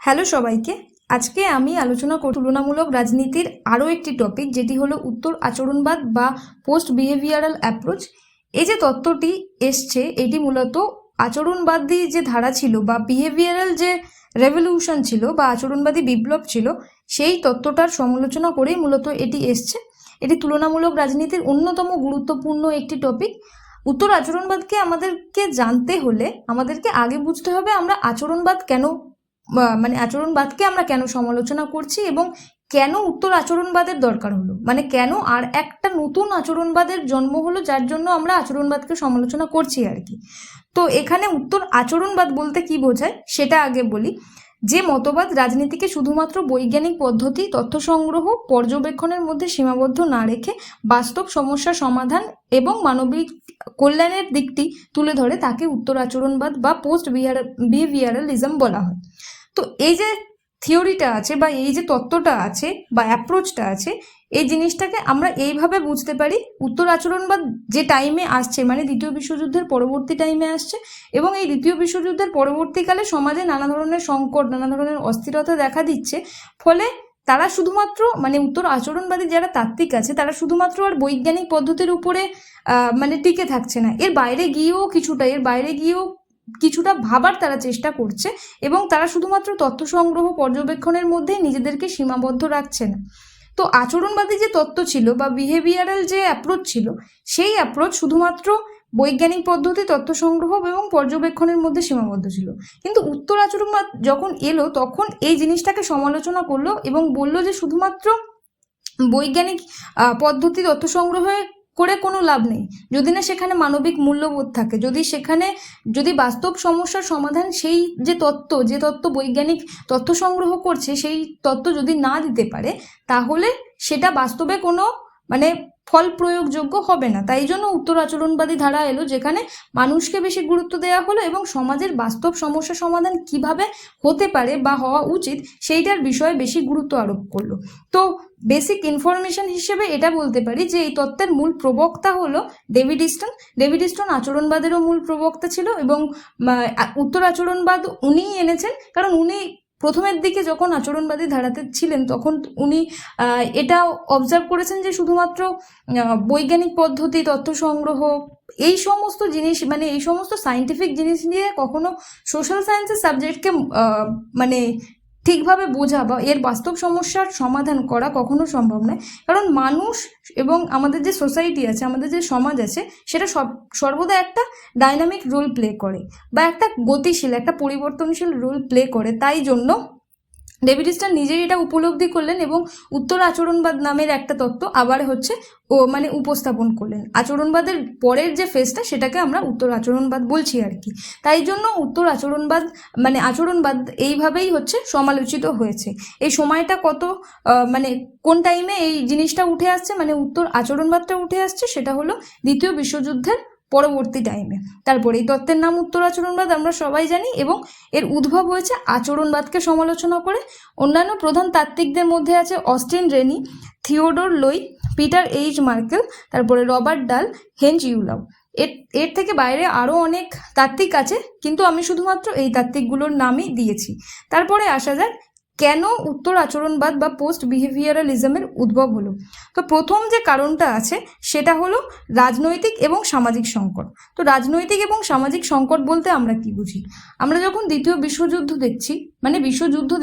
Hello সবাইকে। আজকে আমি আলোচনা করব তুলনামূলক রাজনীতির আরও একটি টপিক, যেটি হলো উত্তর আচরণবাদ বা পোস্ট বিহেভিয়ারাল অ্যাপ্রোচ। এই যে তত্ত্বটি এসছে, এটি মূলত আচরণবাদী যে ধারা ছিল বা বিহেভিয়ারাল যে রেভলিউশন ছিল বা আচরণবাদী বিপ্লব ছিল, সেই তত্ত্বটার সমালোচনা করেই মূলত এটি এসছে। এটি তুলনামূলক রাজনীতির অন্যতম গুরুত্বপূর্ণ একটি টপিক। উত্তর আচরণবাদকে আমাদেরকে জানতে হলে আমাদেরকে আগে বুঝতে হবে আমরা আচরণবাদ কেন আচরণবাদকে আমরা কেন সমালোচনা করছি এবং কেন উত্তর আচরণবাদের দরকার হলো, মানে কেন আর একটা নতুন আচরণবাদের জন্ম হলো যার জন্য আমরা আচরণবাদকে সমালোচনা করছি আর কি। তো এখানে উত্তর আচরণবাদ বলতে কি বোঝায় সেটা আগে বলি। যে মতবাদ রাজনীতিকে শুধুমাত্র বৈজ্ঞানিক পদ্ধতি, তথ্য সংগ্রহ, পর্যবেক্ষণের মধ্যে সীমাবদ্ধ না রেখে বাস্তব সমস্যা সমাধান এবং মানবিক কল্যাণের দিকটি তুলে ধরে, তাকে উত্তর আচরণবাদ বা পোস্ট বিহেভিয়ারালিজম বলা হয়। তো এই যে থিওরিটা আছে বা এই যে তত্ত্বটা আছে বা অ্যাপ্রোচটা আছে, এই জিনিসটাকে আমরা এইভাবে বুঝতে পারি। উত্তর আচরণবাদ যে টাইমে আসছে, মানে দ্বিতীয় বিশ্বযুদ্ধের পরবর্তী টাইমে আসছে, এবং এই দ্বিতীয় বিশ্বযুদ্ধের পরবর্তীকালে সমাজে নানা ধরনের সংকট, নানা ধরনের অস্থিরতা দেখা দিচ্ছে। ফলে তারা শুধুমাত্র উত্তর আচরণবাদী যারা তাত্ত্বিক আছে, তারা শুধুমাত্র আর বৈজ্ঞানিক পদ্ধতির উপরে টিকে থাকছে না, এর বাইরে গিয়েও কিছুটা ভাবার তারা চেষ্টা করছে, এবং তারা শুধুমাত্র তথ্য সংগ্রহ, পর্যবেক্ষণের মধ্যেই নিজেদেরকে সীমাবদ্ধ রাখছে না। তো আচরণবাদী যে তত্ত্ব ছিল বা বিহেভিয়ারাল যে অ্যাপ্রোচ ছিল, সেই অ্যাপ্রোচ শুধুমাত্র বৈজ্ঞানিক পদ্ধতি, তথ্য সংগ্রহ এবং পর্যবেক্ষণের মধ্যে সীমাবদ্ধ ছিল। কিন্তু উত্তর আচরণবাদ যখন এলো, তখন এই জিনিসটাকে সমালোচনা করলো এবং বলল যে শুধুমাত্র বৈজ্ঞানিক পদ্ধতি, তথ্য সংগ্রহে করে কোনো লাভ নেই যদি না সেখানে মানবিক মূল্যবোধ থাকে, যদি বাস্তব সমস্যার সমাধান সেই যে তত্ত্ব বৈজ্ঞানিক তথ্য সংগ্রহ করছে, সেই তত্ত্ব যদি না দিতে পারে, তাহলে সেটা বাস্তবে কোনো ফল প্রয়োগযোগ্য হবে না। তাই জন্য উত্তর আচরণবাদী ধারা এলো, যেখানে মানুষকে বেশি গুরুত্ব দেওয়া হলো এবং সমাজের বাস্তব সমস্যা সমাধান কিভাবে হতে পারে বা হওয়া উচিত সেইটার বিষয়ে বেশি গুরুত্ব আরোপ করলো। তো বেসিক ইনফরমেশন হিসেবে এটা বলতে পারি যে এই তত্ত্বের মূল প্রবক্তা হলো ডেভিড ইস্টন আচরণবাদেরও মূল প্রবক্তা ছিল, এবং উত্তর আচরণবাদ উনিই এনেছেন। কারণ উনি প্রথমের দিকে যখন আচরণবাদী ধারাতে ছিলেন, তখন উনি এটা অবজার্ভ করেছেন যে শুধুমাত্র বৈজ্ঞানিক পদ্ধতি, তথ্য সংগ্রহ, এই সমস্ত জিনিস, এই সমস্ত সায়েন্টিফিক জিনিস নিয়ে কখনো সোশ্যাল সায়েন্সের সাবজেক্টকে ঠিকভাবে বোঝা বা এর বাস্তব সমস্যার সমাধান করা কখনো সম্ভব নয়। কারণ মানুষ এবং আমাদের যে সোসাইটি আছে, আমাদের যে সমাজ আছে, সেটা সর্বদা একটা ডাইনামিক রোল প্লে করে বা একটা গতিশীল, একটা পরিবর্তনশীল রোল প্লে করে। তাই জন্য ডেভিড ইস্টন নিজেই এটা উপলব্ধি করলেন এবং উত্তর আচরণবাদ নামের একটা তত্ত্ব আবার উপস্থাপন করলেন। আচরণবাদের পরের যে ফেজটা, সেটাকে আমরা উত্তর আচরণবাদ বলছি আর কি। তাই জন্য উত্তর আচরণবাদ আচরণবাদ এইভাবেই সমালোচিত হয়েছে। এই সময়টা কোন টাইমে এই জিনিসটা উঠে আসছে, উত্তর আচরণবাদটা উঠে আসছে, সেটা হলো দ্বিতীয় বিশ্বযুদ্ধের পরবর্তী টাইমে। তারপরে এই তত্ত্বের নাম উত্তর আচরণবাদ আমরা সবাই জানি, এবং এর উদ্ভব হয়েছে আচরণবাদকে সমালোচনা করে। অন্যান্য প্রধান তাত্ত্বিকদের মধ্যে আছে Austin Ranney, Theodore Lowi, Peter H Merkl, তারপরে রবার্ট ডাল, হেনজ ইউলাউ। এর থেকে বাইরে আরও অনেক তাত্ত্বিক আছে, কিন্তু আমি শুধুমাত্র এই তাত্ত্বিকগুলোর নামই দিয়েছি। তারপরে আসা যাক কেন উত্তর আচরণবাদ বা পোস্ট বিহেভিয়ারালিজমের উদ্ভব হলো। তো প্রথম যে কারণটা আছে সেটা হলো রাজনৈতিক এবং সামাজিক সংকট। তো রাজনৈতিক এবং সামাজিক সংকট বলতে আমরা কি বুঝি? আমরা যখন দ্বিতীয় বিশ্বযুদ্ধ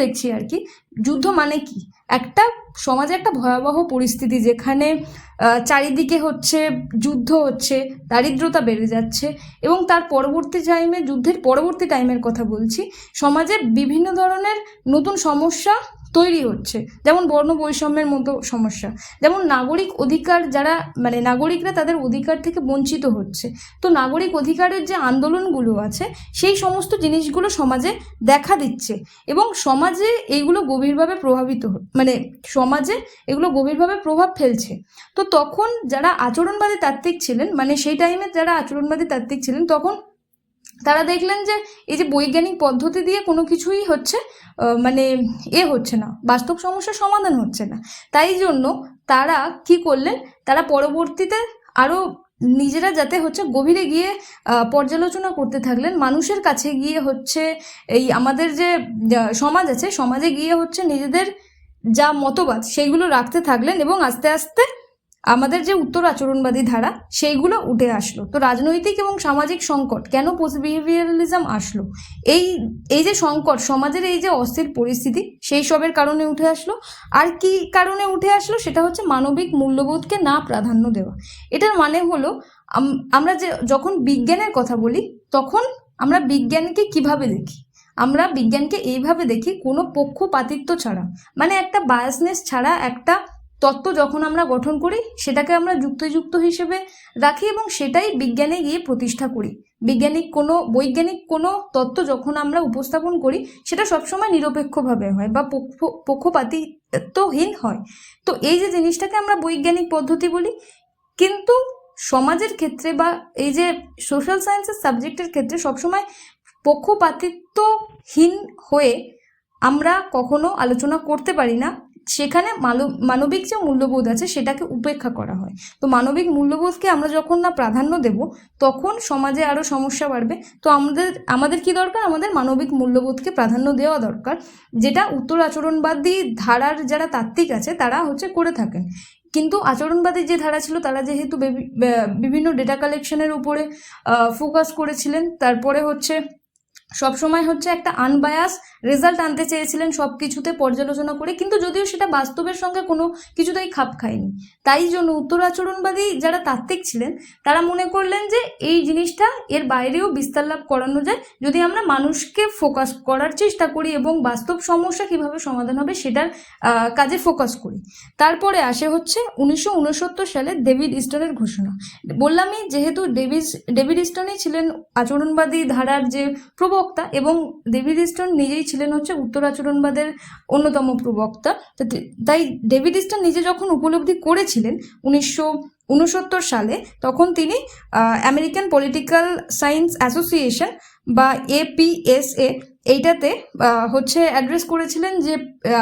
দেখছি আর কি, যুদ্ধ মানে কি? একটা সমাজে একটা ভয়াবহ পরিস্থিতি, যেখানে চারিদিকে যুদ্ধ হচ্ছে, দারিদ্রতা বেড়ে যাচ্ছে, এবং তার পরবর্তী টাইমে, যুদ্ধের পরবর্তী টাইমের কথা বলছি, সমাজে বিভিন্ন ধরনের নতুন সমস্যা তৈরি হচ্ছে, যেমন বর্ণ বৈষম্যের মতো সমস্যা, যেমন নাগরিক অধিকার, যারা নাগরিকরা তাদের অধিকার থেকে বঞ্চিত হচ্ছে। তো নাগরিক অধিকারের যে আন্দোলনগুলো আছে, সেই সমস্ত জিনিসগুলো সমাজে দেখা দিচ্ছে, এবং সমাজে এইগুলো গভীরভাবে প্রভাব ফেলছে। তো তখন যারা আচরণবাদী তাত্ত্বিক ছিলেন, সেই টাইমে যারা আচরণবাদী তাত্ত্বিক ছিলেন, তখন তারা দেখলেন যে এই যে বৈজ্ঞানিক পদ্ধতি দিয়ে কোনো কিছুই হচ্ছে না, বাস্তব সমস্যার সমাধান হচ্ছে না। তাই জন্য তারা কি করলেন, তারা পরবর্তীতে আরও নিজেরা যাতে হচ্ছে গভীরে গিয়ে পর্যালোচনা করতে থাকলেন, মানুষের কাছে গিয়ে হচ্ছে এই আমাদের যে সমাজ আছে, সমাজে গিয়ে হচ্ছে নিজেদের যা মতবাদ সেইগুলো রাখতে থাকলেন, এবং আস্তে আস্তে আমাদের যে উত্তর আচরণবাদী ধারা সেইগুলো উঠে আসলো। তো রাজনৈতিক এবং সামাজিক সংকট কেন পোস্ট বিহেভিয়ারালিজম আসলো, এই এই যে সংকট, সমাজের এই যে অস্থির পরিস্থিতি, সেই সবের কারণে উঠে আসলো। আর কি কারণে উঠে আসলো, সেটা হচ্ছে মানবিক মূল্যবোধকে না প্রাধান্য দেওয়া। এটার মানে হলো আমরা যে যখন বিজ্ঞানের কথা বলি, তখন আমরা বিজ্ঞানকে কিভাবে দেখি? আমরা বিজ্ঞানকে এইভাবে দেখি, কোনো পক্ষপাতিত্ব ছাড়া, মানে একটা বায়াসনেস ছাড়া একটা তত্ত্ব যখন আমরা গঠন করি, সেটাকে আমরা যুক্তিযুক্ত হিসেবে রাখি এবং সেটাই বিজ্ঞানে গিয়ে প্রতিষ্ঠা করি। বৈজ্ঞানিক কোনো তত্ত্ব যখন আমরা উপস্থাপন করি, সেটা সবসময় নিরপেক্ষভাবে হয় বা পক্ষপাতিত্বহীন হয়। তো এই যে জিনিসটাকে আমরা বৈজ্ঞানিক পদ্ধতি বলি। কিন্তু সমাজের ক্ষেত্রে বা এই যে সোশ্যাল সায়েন্সের সাবজেক্টের ক্ষেত্রে সবসময় পক্ষপাতিত্বহীন হয়ে আমরা কখনো আলোচনা করতে পারি না। সেখানে মানবিক যে মূল্যবোধ আছে সেটাকে উপেক্ষা করা হয়। তো মানবিক মূল্যবোধকে আমরা যখন না প্রাধান্য দেব, তখন সমাজে আরও সমস্যা বাড়বে। তো আমাদের কি দরকার? আমাদের মানবিক মূল্যবোধকে প্রাধান্য দেওয়া দরকার, যেটা উত্তর আচরণবাদী ধারার যারা তাত্ত্বিক আছে তারা হচ্ছে করে থাকেন। কিন্তু আচরণবাদী যে ধারা ছিল, তারা যেহেতু বিভিন্ন ডেটা কালেকশনের উপরে ফোকাস করেছিলেন, তারপরে হচ্ছে সবসময় হচ্ছে একটা আনবায়াস রেজাল্ট আনতে চেয়েছিলেন সব কিছুতে পর্যালোচনা করে, কিন্তু যদিও সেটা বাস্তবের সঙ্গে কোনো কিছুতেই খাপ খায়নি। তাই জন্য উত্তর আচরণবাদী যারা তাত্ত্বিক ছিলেন, তারা মনে করলেন যে এই জিনিসটা এর বাইরেও বিস্তার লাভ করানো যায় যদি আমরা মানুষকে ফোকাস করার চেষ্টা করি এবং বাস্তব সমস্যা কিভাবে সমাধান হবে সেটার কাজে ফোকাস করি। তারপরে আসে হচ্ছে 1969 সালে ডেভিড ইস্টনের ঘোষণা। বললামই, যেহেতু ডেভিড ইস্টনই ছিলেন আচরণবাদী ধারার যে প্রবক্তা, এবং ডেভিড ইস্টন নিজেই ছিলেন হচ্ছে উত্তর আচরণবাদের অন্যতম প্রবক্তা। তাই ডেভিড ইস্টন নিজে যখন উপলব্ধি করেছিলেন 1969 সালে, তখন তিনি আমেরিকান পলিটিক্যাল সায়েন্স অ্যাসোসিয়েশন বা APSA এইটাতে হচ্ছে অ্যাড্রেস করেছিলেন যে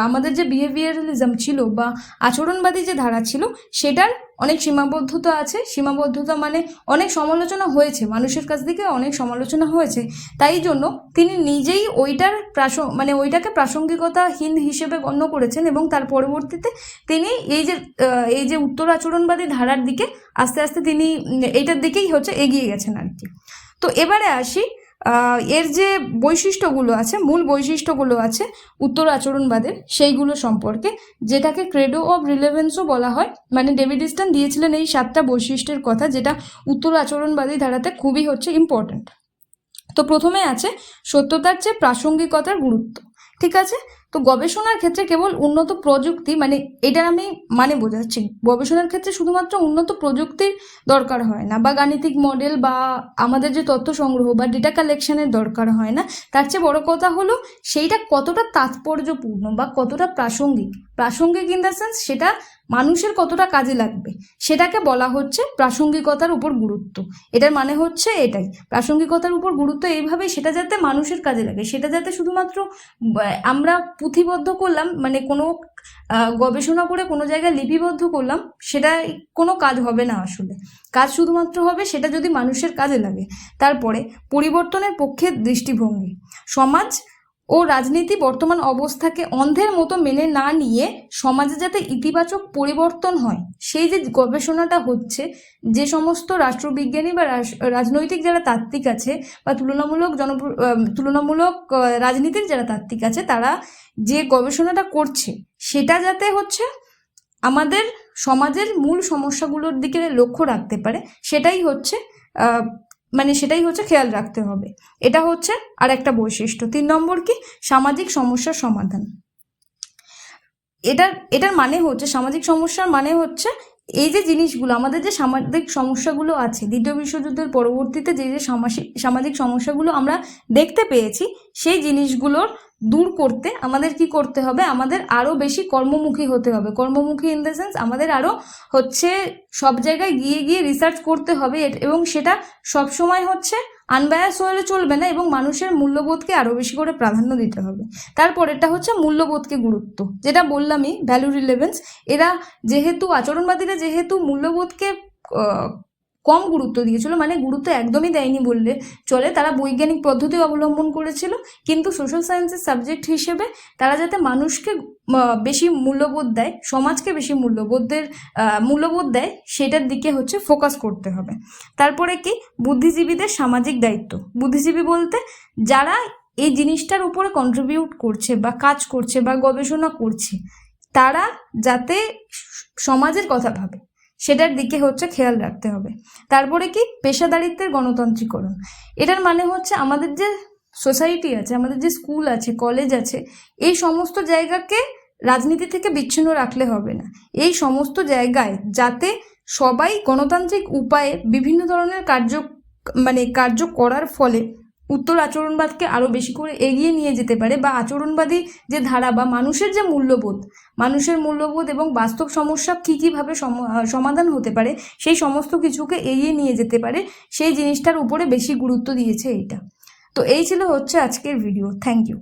আমাদের যে বিহেভিয়ারালিজম ছিল বা আচরণবাদী যে ধারা ছিল, সেটার অনেক সীমাবদ্ধতা আছে। সীমাবদ্ধতা মানে অনেক সমালোচনা হয়েছে, মানুষের কাছ থেকে অনেক সমালোচনা হয়েছে। তাই জন্য তিনি নিজেই ওইটাকে প্রাসঙ্গিকতাহীন হিসেবে গণ্য করেছেন, এবং তার পরবর্তীতে তিনি এই যে উত্তর আচরণবাদী ধারার দিকে আস্তে আস্তে তিনি এইটার দিকেই হচ্ছে এগিয়ে গেছেন আর কি। তো এবারে আসি এর যে বৈশিষ্ট্যগুলো আছে, মূল বৈশিষ্ট্যগুলো আছে উত্তর আচরণবাদের, সেইগুলো সম্পর্কে, যেটাকে ক্রেডো অফ রিলেভেন্সও বলা হয়। মানে ডেভিড ইস্টন দিয়েছিলেন এই 7টা বৈশিষ্ট্যের কথা, যেটা উত্তর আচরণবাদী ধারাতে খুবই হচ্ছে ইম্পর্ট্যান্ট। তো প্রথমে আছে সত্যতার চেয়ে প্রাসঙ্গিকতার গুরুত্ব। ঠিক আছে, তো গবেষণার ক্ষেত্রে কেবল উন্নত প্রযুক্তি, মানে এটা আমি বোঝাচ্ছি, গবেষণার ক্ষেত্রে শুধুমাত্র উন্নত প্রযুক্তির দরকার হয় না, বা গাণিতিক মডেল বা আমাদের যে তথ্য সংগ্রহ বা ডেটা কালেকশনের দরকার হয় না। তার চেয়ে বড় কথা হলো সেইটা কতটা তাৎপর্যপূর্ণ বা কতটা প্রাসঙ্গিক ইন দ্য সেন্স সেটা মানুষের কতটা কাজে লাগবে, সেটাকে বলা হচ্ছে প্রাসঙ্গিকতার উপর গুরুত্ব। এটার মানে হচ্ছে এটাই, প্রাসঙ্গিকতার উপর গুরুত্ব এইভাবেই, সেটা যাতে মানুষের কাজে লাগে, সেটা যাতে শুধুমাত্র আমরা পুঁথিবদ্ধ করলাম, মানে কোনো গবেষণা করে কোনো জায়গায় লিপিবদ্ধ করলাম, সেটা কোনো কাজ হবে না। আসলে কাজ শুধুমাত্র হবে সেটা যদি মানুষের কাজে লাগে। তারপরে পরিবর্তনের পক্ষে দৃষ্টিভঙ্গি। সমাজ ও রাজনীতি বর্তমান অবস্থাকে অন্ধের মতো মেনে না নিয়ে সমাজে যাতে ইতিবাচক পরিবর্তন হয়, সেই যে গবেষণাটা হচ্ছে, যে সমস্ত রাষ্ট্রবিজ্ঞানী বা রাজনৈতিক যারা তাত্ত্বিক আছে বা তুলনামূলক রাজনীতির যারা তাত্ত্বিক আছে, তারা যে গবেষণাটা করছে সেটা যাতে হচ্ছে আমাদের সমাজের মূল সমস্যাগুলোর দিকে লক্ষ্য রাখতে পারে, সেটাই হচ্ছে খেয়াল রাখতে হবে। এটা হচ্ছে আর একটা বৈশিষ্ট্য। 3 নম্বর কি? সামাজিক সমস্যার সমাধান। এটার মানে হচ্ছে, সামাজিক সমস্যার মানে হচ্ছে এই যে জিনিসগুলো, আমাদের যে সামাজিক সমস্যাগুলো আছে, দ্বিতীয় বিশ্বযুদ্ধের পরবর্তীতে যে সামাজিক সমস্যাগুলো আমরা দেখতে পেয়েছি, সেই জিনিসগুলোর দূর করতে আমাদের কি করতে হবে? আমাদের আরও বেশি কর্মমুখী হতে হবে। কর্মমুখী ইন দ্য সেন্স আমাদের আরও হচ্ছে সব জায়গায় গিয়ে রিসার্চ করতে হবে, এবং সেটা সবসময় হচ্ছে আনবায়াস হলে চলবে না, এবং মানুষের মূল্যবোধকে আরও বেশি করে প্রাধান্য দিতে হবে। তারপর এটা হচ্ছে মূল্যবোধকে গুরুত্ব, যেটা বললামই, ভ্যালু রিলেভেন্স। এরা যেহেতু আচরণবাদীরা যেহেতু মূল্যবোধকে কম গুরুত্ব দিয়েছিল, মানে গুরুত্ব একদমই দেয়নি বললে চলে। তারা বৈজ্ঞানিক পদ্ধতি অবলম্বন করেছিল, কিন্তু সোশ্যাল সায়েন্সের সাবজেক্ট হিসেবে তারা যাতে মানুষকে বেশি মূল্যবোধ দেয়, সমাজকে বেশি মূল্যবোধ দেয়, সেটার দিকে হচ্ছে ফোকাস করতে হবে। তারপরে কি, বুদ্ধিজীবীদের সামাজিক দায়িত্ব। বুদ্ধিজীবী বলতে যারা এই জিনিসটার উপরে কন্ট্রিবিউট করছে বা কাজ করছে বা গবেষণা করছে, তারা যাতে সমাজের কথা ভাবে সেটার দিকে হচ্ছে খেয়াল রাখতে হবে। তারপরে কি, পেশাদারিত্বের গণতান্ত্রিকরণ। এটার মানে হচ্ছে আমাদের যে সোসাইটি আছে, আমাদের যে স্কুল আছে, কলেজ আছে, এই সমস্ত জায়গাকে রাজনীতি থেকে বিচ্ছিন্ন রাখলে হবে না। এই সমস্ত জায়গায় যাতে সবাই গণতান্ত্রিক উপায়ে বিভিন্ন ধরনের কার্য করার ফলে উত্তর আচরণবাদকে আরও বেশি করে এগিয়ে নিয়ে যেতে পারে, বা আচরণবাদী যে ধারা বা মানুষের মূল্যবোধ এবং বাস্তব সমস্যা কীভাবে সমাধান হতে পারে, সেই সমস্ত কিছুকে এগিয়ে নিয়ে যেতে পারে, সেই জিনিসটার উপরে বেশি গুরুত্ব দিয়েছে এইটা। তো এই ছিল হচ্ছে আজকের ভিডিও। Thank you.